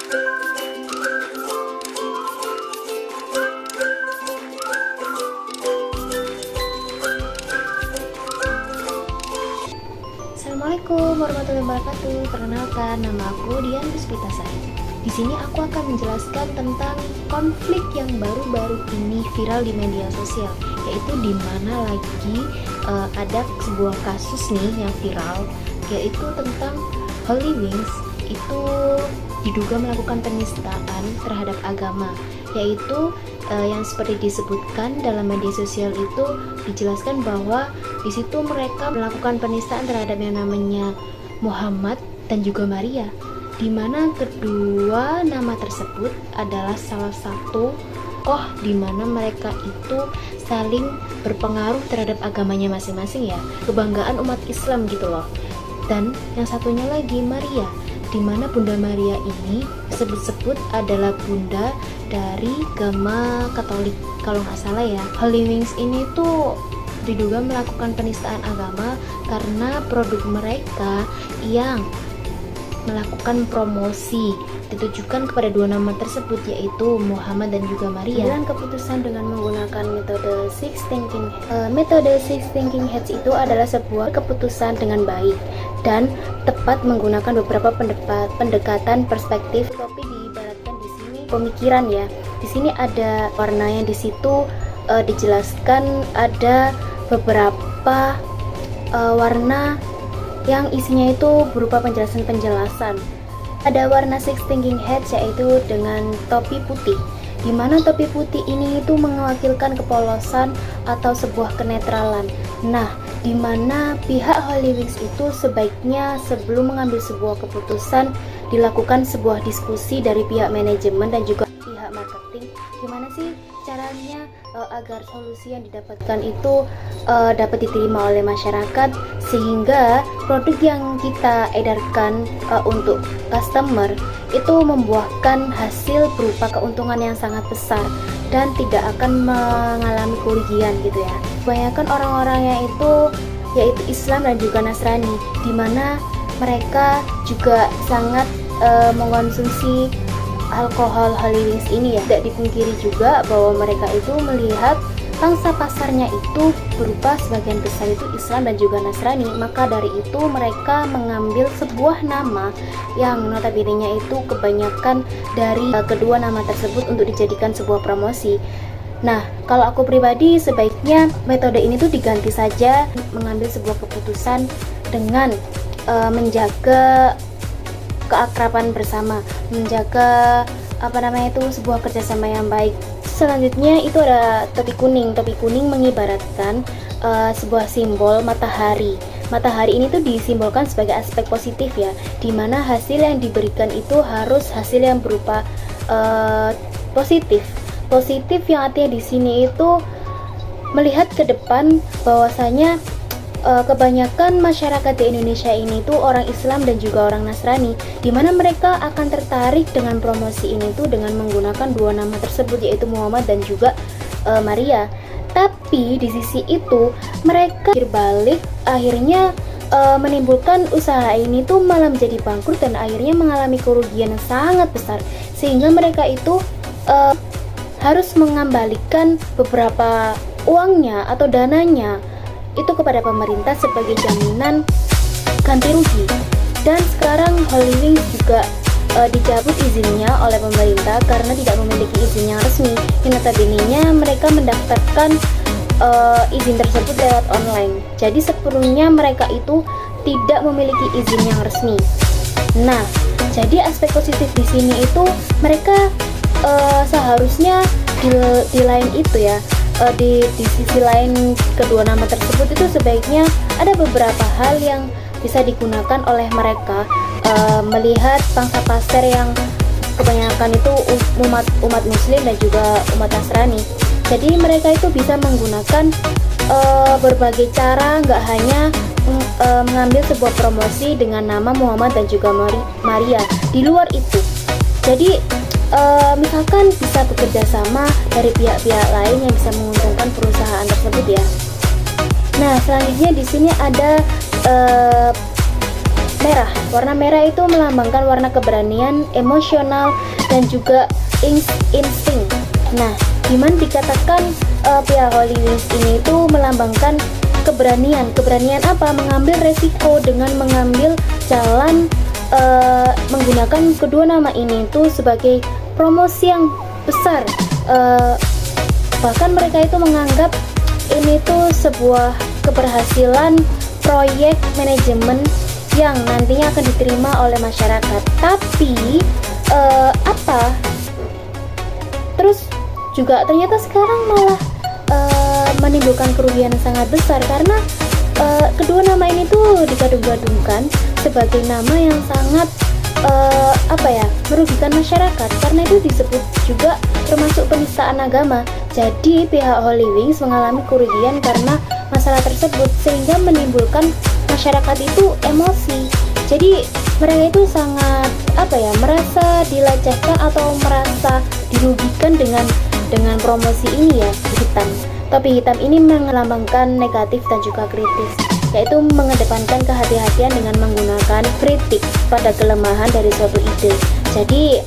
Assalamualaikum warahmatullahi wabarakatuh. Perkenalkan, nama aku Dian Puspitasari. Di sini aku akan menjelaskan tentang konflik yang baru-baru ini viral di media sosial, yaitu di mana lagi ada sebuah kasus nih yang viral, yaitu tentang Holy Wings itu diduga melakukan penistaan terhadap agama, yaitu yang seperti disebutkan dalam media sosial itu dijelaskan bahwa di situ mereka melakukan penistaan terhadap yang namanya Muhammad dan juga Maria, di mana kedua nama tersebut adalah salah satu tokoh di mana mereka itu saling berpengaruh terhadap agamanya masing-masing ya, kebanggaan umat Islam gitu loh. Dan yang satunya lagi Maria, di mana Bunda Maria ini disebut-sebut adalah bunda dari agama Katolik kalau nggak salah ya. Holy Wings ini tuh diduga melakukan penistaan agama karena produk mereka yang melakukan promosi ditujukan kepada dua nama tersebut, yaitu Muhammad dan juga Maria. Dan keputusan dengan menggunakan metode Six Thinking metode Six Thinking Hats itu adalah sebuah keputusan dengan baik dan tepat menggunakan beberapa pendekatan perspektif. Kopi diibaratkan di sini pemikiran ya. Di sini ada warna yang di situ dijelaskan ada beberapa warna yang isinya itu berupa penjelasan-penjelasan. Ada warna Six Thinking Hats yaitu dengan topi putih, di mana topi putih ini itu mewakilkan kepolosan atau sebuah kenetralan. Nah, di mana pihak Holy Wings itu sebaiknya sebelum mengambil sebuah keputusan dilakukan sebuah diskusi dari pihak manajemen dan juga pihak marketing. Gimana sih caranya agar solusi yang didapatkan itu dapat diterima oleh masyarakat, sehingga produk yang kita edarkan untuk customer itu membuahkan hasil berupa keuntungan yang sangat besar dan tidak akan mengalami kerugian gitu ya. Kebanyakan orang-orangnya itu yaitu Islam dan juga Nasrani, di mana mereka juga sangat mengkonsumsi alkohol Holy Wings ini ya. Tidak dipungkiri juga bahwa mereka itu melihat pangsa pasarnya itu berupa sebagian besar itu Islam dan juga Nasrani. Maka dari itu mereka mengambil sebuah nama yang notabene-nya itu kebanyakan dari kedua nama tersebut untuk dijadikan sebuah promosi. Nah, kalau aku pribadi sebaiknya metode ini tuh diganti saja, mengambil sebuah keputusan dengan menjaga keakraban bersama, menjaga sebuah kerjasama yang baik. Selanjutnya itu ada topi kuning. Topi kuning mengibaratkan sebuah simbol matahari. Matahari ini tuh disimbolkan sebagai aspek positif ya, dimana hasil yang diberikan itu harus hasil yang berupa positif. Positif yang artinya di sini itu melihat ke depan bahwasanya kebanyakan masyarakat di Indonesia ini tuh orang Islam dan juga orang Nasrani, di mana mereka akan tertarik dengan promosi ini tuh dengan menggunakan dua nama tersebut, yaitu Muhammad dan juga Maria. Tapi di sisi itu mereka berbalik, akhirnya menimbulkan usaha ini tuh malah menjadi bangkrut dan akhirnya mengalami kerugian yang sangat besar, sehingga mereka itu harus mengembalikan beberapa uangnya atau dananya itu kepada pemerintah sebagai jaminan ganti rugi. Dan sekarang Holy Wings juga dicabut izinnya oleh pemerintah karena tidak memiliki izin yang resmi. Notabene-nya mereka mendaftarkan izin tersebut lewat online. Jadi sepenuhnya mereka itu tidak memiliki izin yang resmi. Nah, jadi aspek positif di sini itu mereka seharusnya di lain itu ya, di sisi lain kedua nama tersebut itu sebaiknya ada beberapa hal yang bisa digunakan oleh mereka melihat pangsa pasar yang kebanyakan itu umat Muslim dan juga umat Nasrani. Jadi mereka itu bisa menggunakan berbagai cara, nggak hanya mengambil sebuah promosi dengan nama Muhammad dan juga Maria. Di luar itu, jadi misalkan bisa bekerja sama dari pihak-pihak lain yang bisa menguntungkan perusahaan tersebut ya. Nah, selanjutnya di sini ada merah. Warna merah itu melambangkan warna keberanian, emosional, dan juga insting. Nah, dimana dikatakan pihak Holy Wings ini itu melambangkan keberanian. Keberanian apa? Mengambil resiko dengan mengambil jalan menggunakan kedua nama ini itu sebagai promosi yang besar. Bahkan mereka itu menganggap ini tuh sebuah keberhasilan proyek manajemen yang nantinya akan diterima oleh masyarakat. Tapi terus juga ternyata sekarang malah menimbulkan kerugian yang sangat besar karena kedua nama ini tuh digadung-gadungkan sebagai nama yang sangat merugikan masyarakat, karena itu disebut juga termasuk penistaan agama. Jadi pihak Holy Wings mengalami kerugian karena masalah tersebut, sehingga menimbulkan masyarakat itu emosi. Jadi mereka itu sangat merasa dilecehkan atau merasa dirugikan dengan promosi ini ya, hitam. Topi hitam ini melambangkan negatif dan juga kritis, yaitu mengedepankan kehati-hatian dengan menggunakan kritik pada kelemahan dari suatu ide. Jadi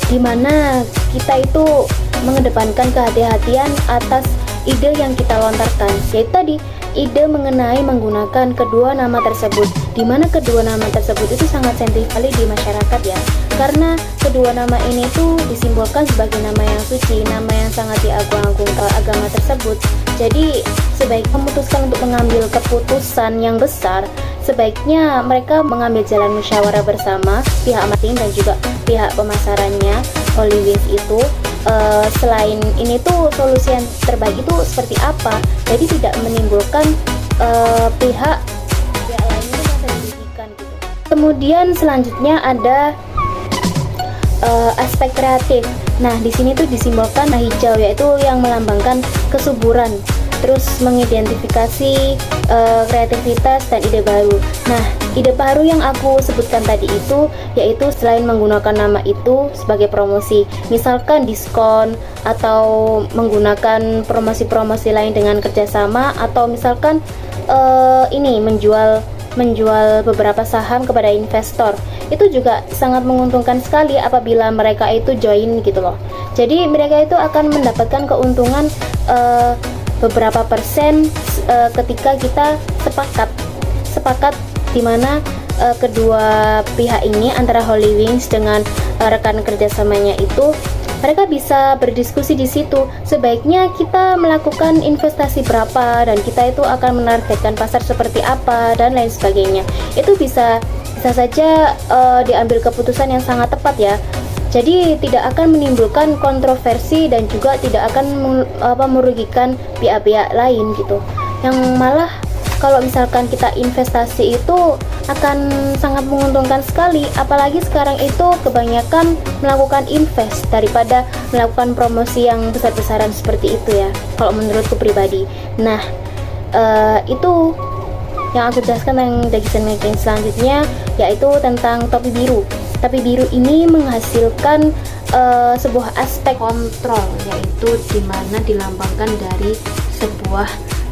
dimana kita itu mengedepankan kehati-hatian atas ide yang kita lontarkan, yaitu tadi ide mengenai menggunakan kedua nama tersebut, dimana kedua nama tersebut itu sangat sensitif sekali di masyarakat ya, karena kedua nama ini tuh disimbolkan sebagai nama yang suci, nama yang sangat diagung-agungkan agama tersebut. Jadi sebaik memutuskan untuk mengambil keputusan yang besar, sebaiknya mereka mengambil jalan musyawarah bersama pihak marketing dan juga pihak pemasarannya Holy Wings itu. Selain ini tuh solusi yang terbaik itu seperti apa, jadi tidak menimbulkan pihak lain itu merasa dirugikan gitu. Kemudian selanjutnya ada aspek kreatif. Nah, di sini tuh disimbolkan hijau, yaitu yang melambangkan kesuburan, terus mengidentifikasi kreativitas dan ide baru. Nah, ide baru yang aku sebutkan tadi itu yaitu selain menggunakan nama itu sebagai promosi, misalkan diskon atau menggunakan promosi-promosi lain dengan kerjasama, atau misalkan menjual beberapa saham kepada investor, itu juga sangat menguntungkan sekali apabila mereka itu join gitu loh. Jadi mereka itu akan mendapatkan keuntungan beberapa persen ketika kita sepakat dimana kedua pihak ini antara Holy Wings dengan rekan kerjasamanya itu mereka bisa berdiskusi di situ. Sebaiknya kita melakukan investasi berapa dan kita itu akan menargetkan pasar seperti apa dan lain sebagainya. Itu bisa saja diambil keputusan yang sangat tepat ya. Jadi tidak akan menimbulkan kontroversi dan juga tidak akan merugikan pihak-pihak lain gitu. Yang malah kalau misalkan kita investasi itu akan sangat menguntungkan sekali, apalagi sekarang itu kebanyakan melakukan invest daripada melakukan promosi yang besar-besaran seperti itu ya, kalau menurutku pribadi. Nah, itu yang aku jelaskan tentang decision making. Selanjutnya yaitu tentang topi biru. Topi biru ini menghasilkan sebuah aspek kontrol, yaitu dimana dilambangkan dari sebuah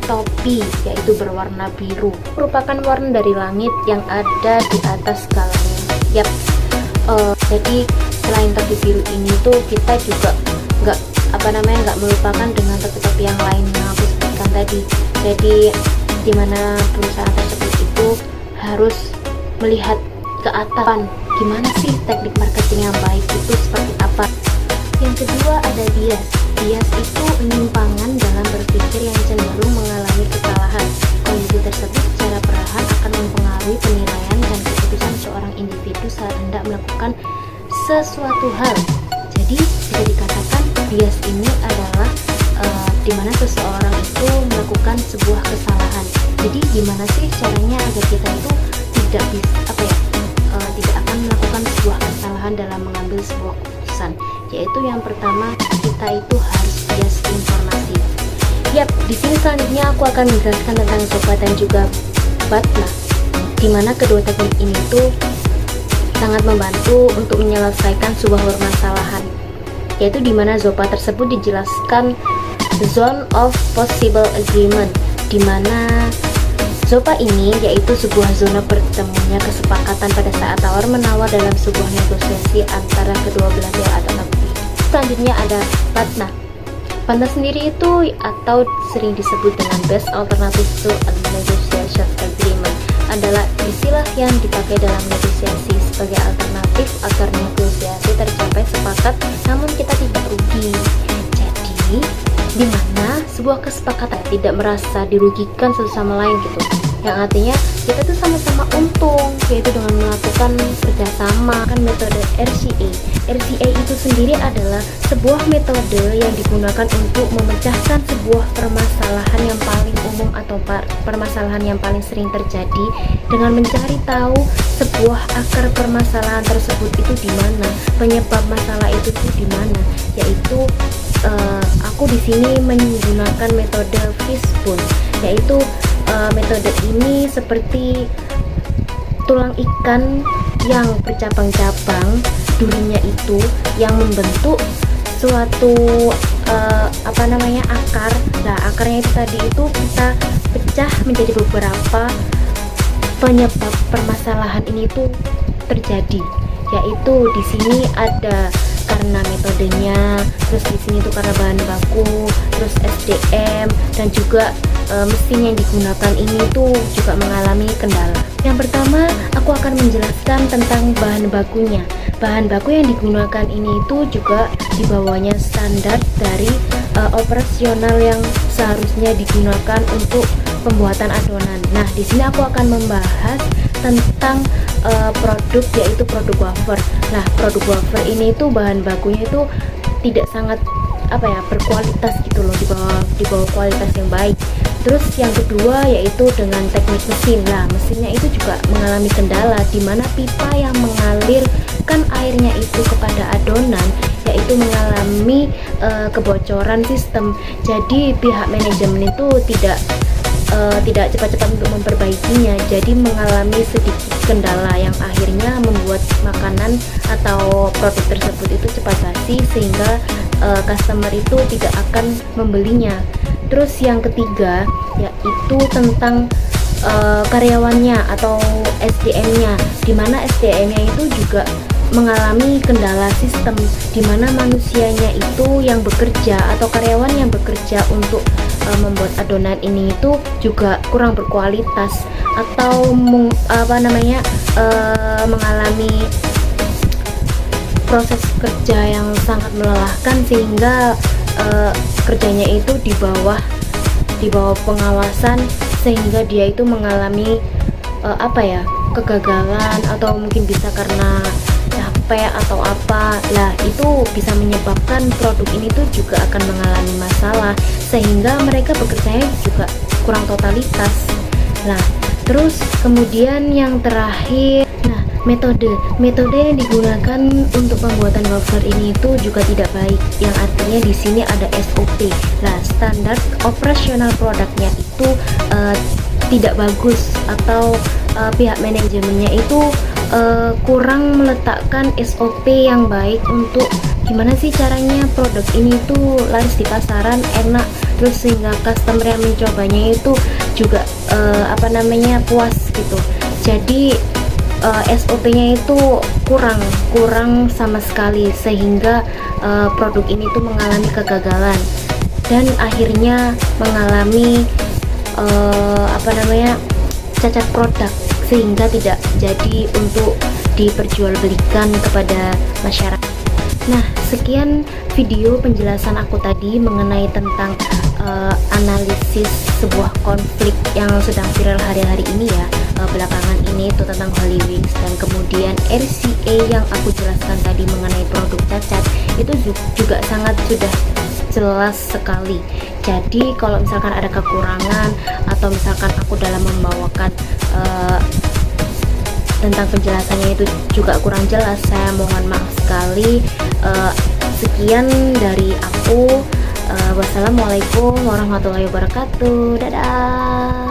topi yaitu berwarna biru, merupakan warna dari langit yang ada di atas skalanya. Jadi selain topi biru ini tuh kita juga nggak melupakan dengan topi-topi yang lain yang aku sebutkan tadi. Jadi dimana perusahaan tersebut itu harus melihat ke atas, gimana sih teknik marketing yang baik itu seperti apa. Yang kedua ada bias. Bias itu penyimpangan dalam berpikir yang cenderung mengalami kesalahan. Kondisi tersebut secara perlahan akan mempengaruhi penilaian dan keputusan seorang individu saat hendak melakukan sesuatu hal. Jadi bisa dikatakan bias ini adalah dimana seseorang itu melakukan sebuah kesalahan. Jadi gimana sih caranya agar kita itu tidak tidak akan melakukan sebuah kesalahan dalam mengambil sebuah keputusan, yaitu yang pertama kita itu harus bias informasi. Di sini selanjutnya aku akan menjelaskan tentang Zopa dan juga Batna, dimana kedua teknik ini tuh sangat membantu untuk menyelesaikan sebuah permasalahan, yaitu dimana Zopa tersebut dijelaskan zone of possible agreement, dimana ZOPA ini yaitu sebuah zona bertemunya kesepakatan pada saat tawar-menawar dalam sebuah negosiasi antara kedua belah pihak atau pihak. Selanjutnya ada PATNA. PATNA sendiri itu atau sering disebut dengan Best Alternative to a Negotiation Agreement adalah istilah yang dipakai dalam negosiasi sebagai alternatif agar negosiasi tercapai sepakat namun kita tidak rugi. Jadi di mana sebuah kesepakatan tidak merasa dirugikan satu sama lain gitu, yang artinya kita tuh sama-sama untung, yaitu dengan melakukan kerjasama. Kan metode RCA itu sendiri adalah sebuah metode yang digunakan untuk memecahkan sebuah permasalahan yang paling umum atau permasalahan yang paling sering terjadi dengan mencari tahu sebuah akar permasalahan tersebut itu di mana, penyebab masalah itu tuh di mana, yaitu aku di sini menggunakan metode fishbone, yaitu metode ini seperti tulang ikan yang bercabang-cabang, durinya itu yang membentuk suatu akar. Nah, akarnya itu tadi itu kita pecah menjadi beberapa penyebab permasalahan ini tuh terjadi, yaitu di sini ada karena metodenya, terus di sini tuh karena bahan baku, terus SDM, dan juga mesin yang digunakan ini tuh juga mengalami kendala. Yang pertama, aku akan menjelaskan tentang bahan bakunya. Bahan baku yang digunakan ini itu juga di bawahnya standar dari operasional yang seharusnya digunakan untuk pembuatan adonan. Nah, di sini aku akan membahas tentang produk, yaitu produk wafer. Nah, produk wafer ini tuh bahan bakunya itu tidak sangat berkualitas gitu loh, di bawah kualitas yang baik. Terus yang kedua yaitu dengan teknik mesin. Nah, mesinnya itu juga mengalami kendala di mana pipa yang mengalirkan airnya itu kepada adonan yaitu mengalami kebocoran sistem. Jadi pihak manajemen itu tidak cepat-cepat untuk memperbaikinya, jadi mengalami sedikit kendala yang akhirnya membuat makanan atau produk tersebut itu cepat basi sehingga customer itu tidak akan membelinya. Terus yang ketiga yaitu tentang karyawannya atau SDM-nya, dimana SDM-nya itu juga mengalami kendala sistem, dimana manusianya itu yang bekerja atau karyawan yang bekerja untuk membuat adonan ini itu juga kurang berkualitas atau mengalami proses kerja yang sangat melelahkan sehingga kerjanya itu di bawah pengawasan sehingga dia itu mengalami kegagalan atau mungkin bisa karena capek atau apa. Lah, itu bisa menyebabkan produk ini tuh juga akan mengalami masalah sehingga mereka bekerjanya juga kurang totalitas. Nah, terus kemudian yang terakhir, metode yang digunakan untuk pembuatan wafer ini itu juga tidak baik, yang artinya di sini ada SOP. Nah, standar operasional produknya itu tidak bagus atau pihak manajemennya itu kurang meletakkan SOP yang baik untuk gimana sih caranya produk ini tuh laris di pasaran, enak, terus sehingga customer yang mencobanya itu juga puas gitu. Jadi SOP-nya itu kurang sama sekali sehingga produk ini tuh mengalami kegagalan dan akhirnya mengalami cacat produk sehingga tidak jadi untuk diperjualbelikan kepada masyarakat. Nah, sekian video penjelasan aku tadi mengenai tentang analisis sebuah konflik yang sedang viral hari-hari ini ya, belakangan ini itu tentang Holy Wings, dan kemudian RCA yang aku jelaskan tadi mengenai produk cacat itu juga sangat sudah jelas sekali. Jadi kalau misalkan ada kekurangan atau misalkan aku dalam membawakan tentang penjelasannya itu juga kurang jelas, saya mohon maaf sekali. Sekian dari aku. Wassalamualaikum warahmatullahi wabarakatuh. Dadah.